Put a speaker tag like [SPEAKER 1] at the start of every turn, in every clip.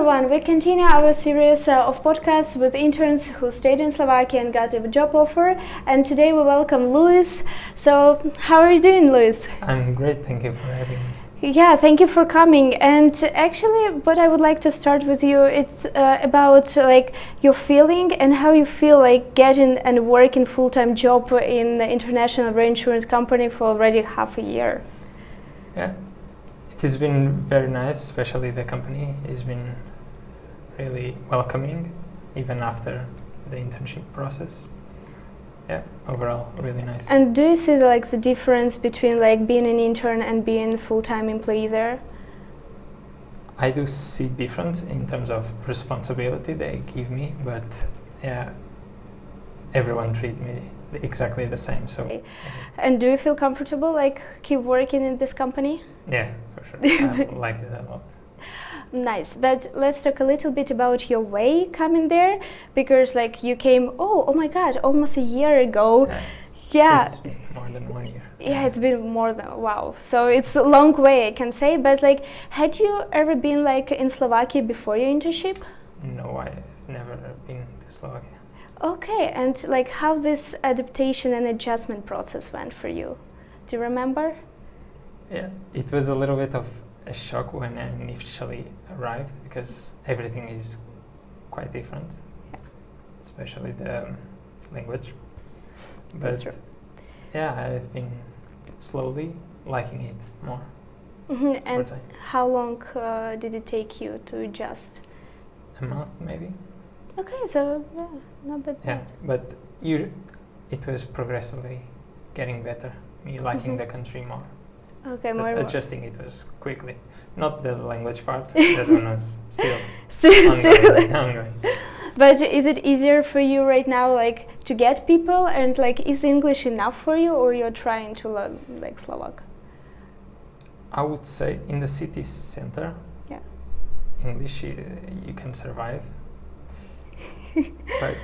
[SPEAKER 1] everyone, we continue our series of podcasts with interns who stayed in Slovakia and got a job offer. And today we welcome Luis. So, how are you doing, Luis?
[SPEAKER 2] I'm great, thank you for having me.
[SPEAKER 1] Yeah, thank you for coming. And actually, what I would like to start with you, it's about like your feeling and how you feel like getting and working full-time job in the international reinsurance company for already half a year.
[SPEAKER 2] Yeah, it has been very nice, especially the company has been really welcoming, even after the internship process. Yeah, overall, really nice.
[SPEAKER 1] And do you see the difference between like being an intern and being a full-time employee there?
[SPEAKER 2] I do see difference in terms of responsibility they give me, but yeah, everyone treat me exactly the same. So.
[SPEAKER 1] Okay. And do you feel comfortable like keep working in this company?
[SPEAKER 2] Yeah, for sure. I like it a lot.
[SPEAKER 1] Nice, but let's talk a little bit about your way coming there, because like you came, oh my God, almost a year ago. Yeah.
[SPEAKER 2] It's been more than 1 year.
[SPEAKER 1] Yeah, it's been more than, wow. So it's a long way, I can say, but like, had you ever been like in Slovakia before your internship?
[SPEAKER 2] No, I've never been to Slovakia.
[SPEAKER 1] Okay, and like how this adaptation and adjustment process went for you? Do you remember?
[SPEAKER 2] Yeah, it was a little bit of a shock when I initially arrived because everything is quite different, especially the language. But yeah, I've been slowly liking it more.
[SPEAKER 1] Mm-hmm. And how long did it take you to adjust?
[SPEAKER 2] A month, maybe.
[SPEAKER 1] Okay, so yeah, not that bad.
[SPEAKER 2] Yeah, but it was progressively getting better. Me liking the country more.
[SPEAKER 1] Okay,
[SPEAKER 2] but
[SPEAKER 1] more
[SPEAKER 2] adjusting it was quickly. Not the language part, that one was still ongoing.
[SPEAKER 1] But is it easier for you right now, like, to get people, and like, is English enough for you, or you're trying to learn like Slovak?
[SPEAKER 2] I would say in the city center, English you can survive. But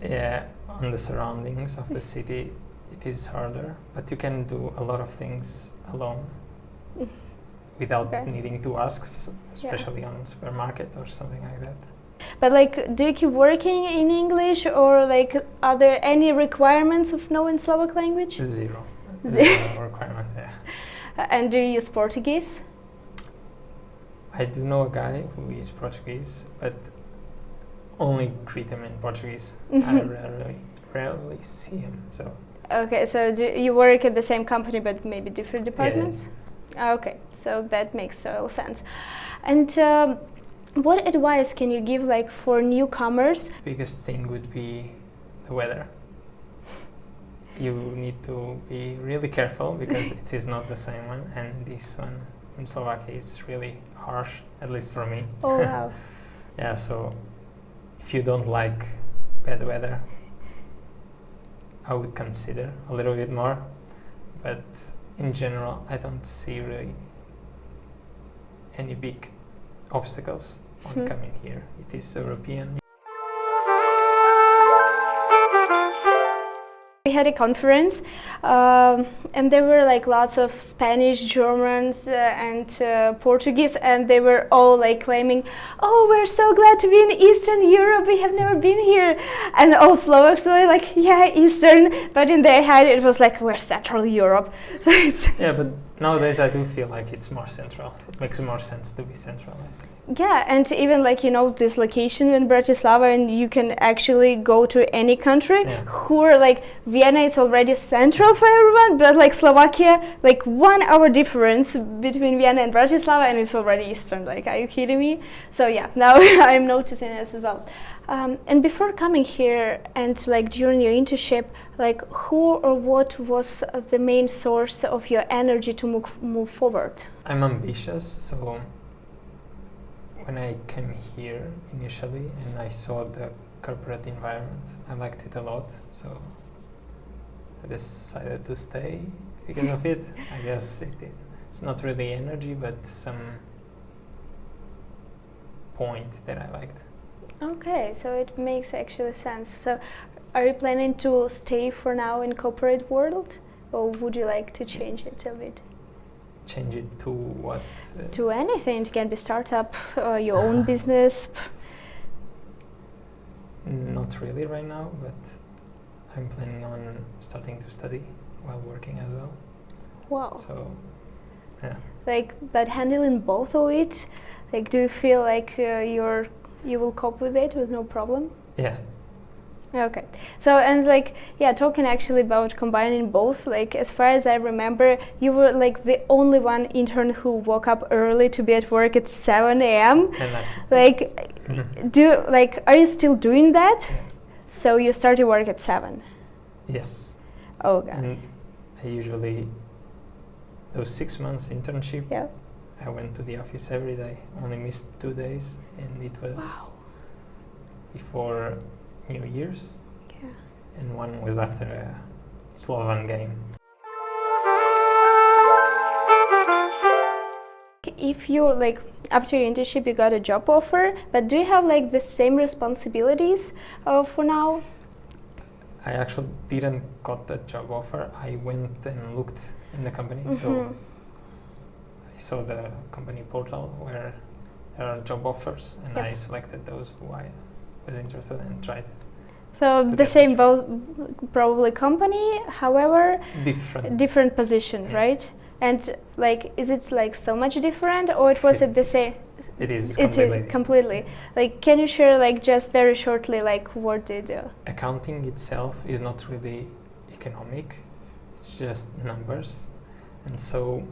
[SPEAKER 2] yeah, on the surroundings of the city, it is harder, but you can do a lot of things alone without needing to ask, especially on supermarket or something like that.
[SPEAKER 1] But like, do you keep working in English, or like, are there any requirements of knowing Slovak language?
[SPEAKER 2] Zero requirement, yeah.
[SPEAKER 1] And do you use Portuguese?
[SPEAKER 2] I do know a guy who is Portuguese, but only greet him in Portuguese. I rarely see him, so.
[SPEAKER 1] Okay, so do you work at the same company but maybe different departments? Yeah. Okay, so that makes total sense. And what advice can you give like for newcomers?
[SPEAKER 2] Biggest thing would be the weather. You need to be really careful because it is not the same one, and this one in Slovakia is really harsh, at least for me.
[SPEAKER 1] Oh wow.
[SPEAKER 2] Yeah, so if you don't like bad weather, I would consider a little bit more, but in general, I don't see really any big obstacles on coming here. It is European.
[SPEAKER 1] We had a conference, and there were like lots of Spanish, Germans, and Portuguese, and they were all like claiming, "Oh, we're so glad to be in Eastern Europe. We have never been here." And all Slovaks were like, "Yeah, Eastern," but in their head it was like, "We're Central Europe."
[SPEAKER 2] Yeah, but nowadays I do feel like it's more central. It makes more sense to be central, I think.
[SPEAKER 1] Yeah, and even like, you know, this location in Bratislava, and you can actually go to any country. Who are like, Vienna is already central for everyone, but like Slovakia, like 1 hour difference between Vienna and Bratislava, and it's already Eastern. Like, are you kidding me? So yeah, now I'm noticing this as well. And before coming here and like during your internship, like who or what was the main source of your energy to move forward?
[SPEAKER 2] I'm ambitious, so when I came here initially and I saw the corporate environment, I liked it a lot, so I decided to stay because of it. I guess it's not really energy, but some point that I liked.
[SPEAKER 1] Okay, so it makes actually sense. So are you planning to stay for now in corporate world, or would you like to change it a bit?
[SPEAKER 2] change it to what?
[SPEAKER 1] To anything. It can be startup, your own business.
[SPEAKER 2] Not really right now, but I'm planning on starting to study while working as well.
[SPEAKER 1] Wow.
[SPEAKER 2] So, yeah.
[SPEAKER 1] Like, but handling both of it, like, do you feel like you will cope with it with no problem?
[SPEAKER 2] Yeah.
[SPEAKER 1] Okay. So, and like, yeah, talking actually about combining both, like, as far as I remember, you were like the only one intern who woke up early to be at work at 7 a.m. Like, are you still doing that?
[SPEAKER 2] Yeah.
[SPEAKER 1] So you started work at 7?
[SPEAKER 2] Yes.
[SPEAKER 1] Okay.
[SPEAKER 2] And I usually, those 6 months internship,
[SPEAKER 1] Yeah.
[SPEAKER 2] I went to the office every day, only missed 2 days, and it was before New Year's, and one was after a Slovan game.
[SPEAKER 1] If you like after your internship you got a job offer, but do you have like the same responsibilities for now?
[SPEAKER 2] I actually didn't got that job offer. I went and looked in the company, so I saw the company portal where there are job offers, and I selected those who I was interested in and tried it.
[SPEAKER 1] So the same probably company, however different position, right? And like, is it like so much different, or it was the same?
[SPEAKER 2] It is
[SPEAKER 1] completely. Like, can you share like just very shortly like what they do?
[SPEAKER 2] Accounting itself is not really economic; it's just numbers, and so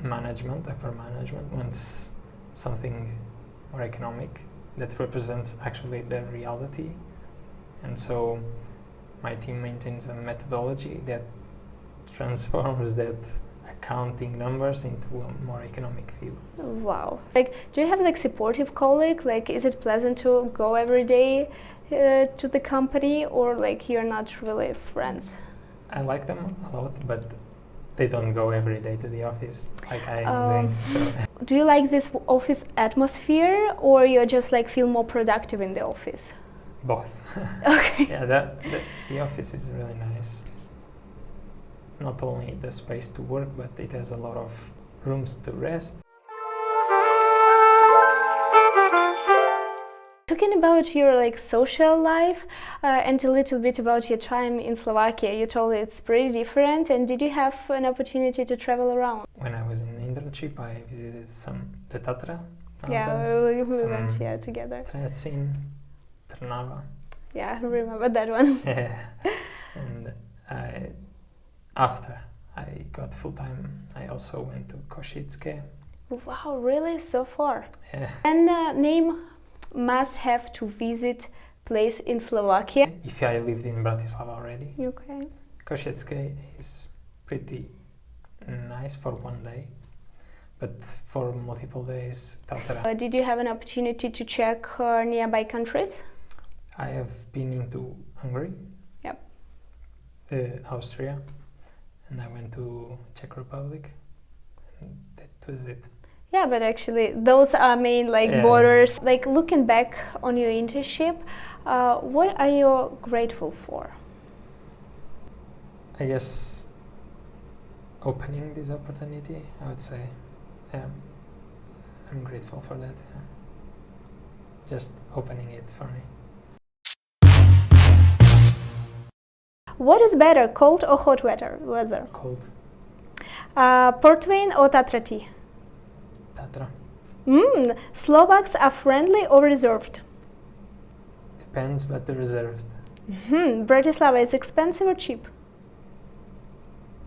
[SPEAKER 2] upper management wants something more economic that represents actually the reality. And so my team maintains a methodology that transforms that accounting numbers into a more economic view.
[SPEAKER 1] Wow. Like, do you have like supportive colleague? Like, is it pleasant to go every day to the company, or like you're not really friends?
[SPEAKER 2] I like them a lot, but they don't go every day to the office like I am doing. So.
[SPEAKER 1] Do you like this office atmosphere, or you just like feel more productive in the office?
[SPEAKER 2] Both.
[SPEAKER 1] Okay.
[SPEAKER 2] Yeah, the office is really nice. Not only the space to work, but it has a lot of rooms to rest.
[SPEAKER 1] Talking about your like social life and a little bit about your time in Slovakia, you told it's pretty different. And did you have an opportunity to travel around?
[SPEAKER 2] When I was in internship, I visited the Tatra mountains.
[SPEAKER 1] Yeah, we went together.
[SPEAKER 2] Trenčín, Trnava.
[SPEAKER 1] Yeah, I remember that one.
[SPEAKER 2] Yeah, and after I got full time, I also went to Košice.
[SPEAKER 1] Wow, really? So far?
[SPEAKER 2] Yeah.
[SPEAKER 1] And name must have to visit place in Slovakia.
[SPEAKER 2] If I lived in Bratislava already.
[SPEAKER 1] Okay.
[SPEAKER 2] Košice is pretty nice for one day, but for multiple days, Tatra.
[SPEAKER 1] Did you have an opportunity to check nearby countries?
[SPEAKER 2] I have been into Hungary, Austria, and I went to Czech Republic, and that was it.
[SPEAKER 1] Yeah, but actually those are main borders. Like, looking back on your internship, what are you grateful for?
[SPEAKER 2] I guess opening this opportunity, I would say. I'm grateful for that. Yeah. Just opening it for me.
[SPEAKER 1] What is better, cold or hot weather?
[SPEAKER 2] Cold.
[SPEAKER 1] Portwein or Tatra tea?
[SPEAKER 2] Tatra.
[SPEAKER 1] Slovaks are friendly or reserved?
[SPEAKER 2] Depends, but reserved.
[SPEAKER 1] Bratislava is expensive or cheap?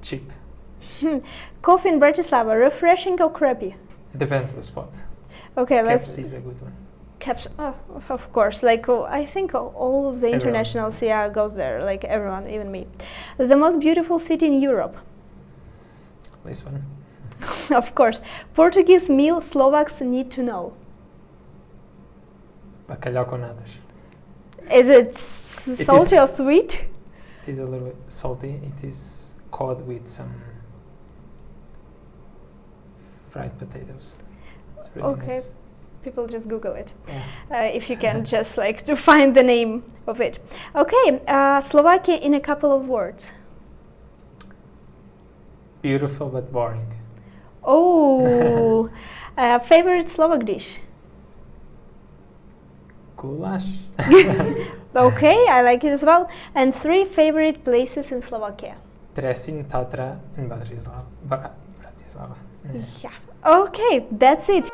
[SPEAKER 2] Cheap.
[SPEAKER 1] Coffee in Bratislava, refreshing or crappy?
[SPEAKER 2] It depends the spot.
[SPEAKER 1] Okay,
[SPEAKER 2] Caps is a good one.
[SPEAKER 1] Caps, of course. Like, I think all of the internationals goes there. Like everyone, even me. The most beautiful city in Europe?
[SPEAKER 2] Lisbon.
[SPEAKER 1] Of course. Portuguese meal Slovaks need to know?
[SPEAKER 2] Bacalhau com natas.
[SPEAKER 1] Is it salty or sweet?
[SPEAKER 2] It is a little bit salty. It is cod with some fried potatoes. It's really nice.
[SPEAKER 1] People just Google it. Yeah. If you can just like to find the name of it. Okay, Slovakia in a couple of words.
[SPEAKER 2] Beautiful but boring.
[SPEAKER 1] Oh, favorite Slovak dish?
[SPEAKER 2] Goulash.
[SPEAKER 1] Okay, I like it as well. And 3 favorite places in Slovakia?
[SPEAKER 2] Tresin, Tatra, and Bratislava. Bratislava. Yeah.
[SPEAKER 1] Yeah. Okay, that's it.